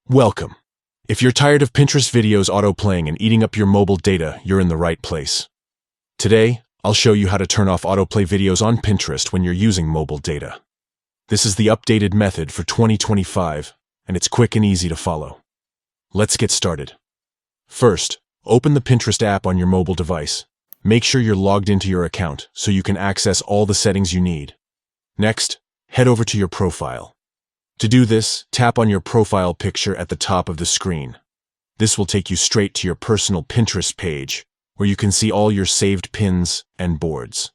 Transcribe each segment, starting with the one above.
Welcome. If you're tired of Pinterest videos autoplaying and eating up your mobile data, you're in the right place. Today, I'll show you how to turn off autoplay videos on Pinterest when you're using mobile data. This is the updated method for 2025, and it's quick and easy to follow. Let's get started. First, open the Pinterest app on your mobile device. Make sure you're logged into your account so you can access all the settings you need. Next, head over to your profile. To do this, tap on your profile picture at the top of the screen. This will take you straight to your personal Pinterest page, where you can see all your saved pins and boards.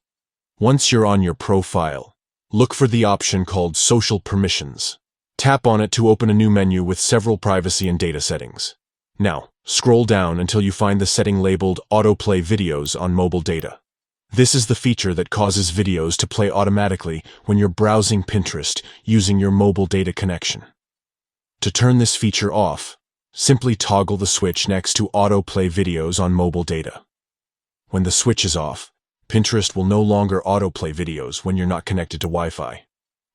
Once you're on your profile, look for the option called Social Permissions. Tap on it to open a new menu with several privacy and data settings. Now, scroll down until you find the setting labeled Autoplay Videos on Mobile Data. This is the feature that causes videos to play automatically when you're browsing Pinterest using your mobile data connection. To turn this feature off, simply toggle the switch next to Autoplay Videos on Mobile Data. When the switch is off, Pinterest will no longer autoplay videos when you're not connected to Wi-Fi.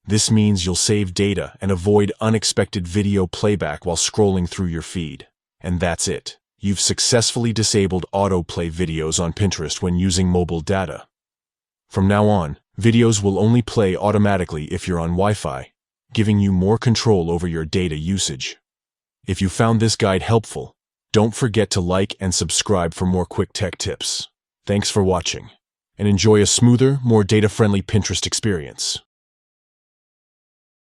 This means you'll save data and avoid unexpected video playback while scrolling through your feed. And that's it. You've successfully disabled autoplay videos on Pinterest when using mobile data. From now on, videos will only play automatically if you're on Wi-Fi, giving you more control over your data usage. If you found this guide helpful, don't forget to like and subscribe for more quick tech tips. Thanks for watching, and enjoy a smoother, more data-friendly Pinterest experience.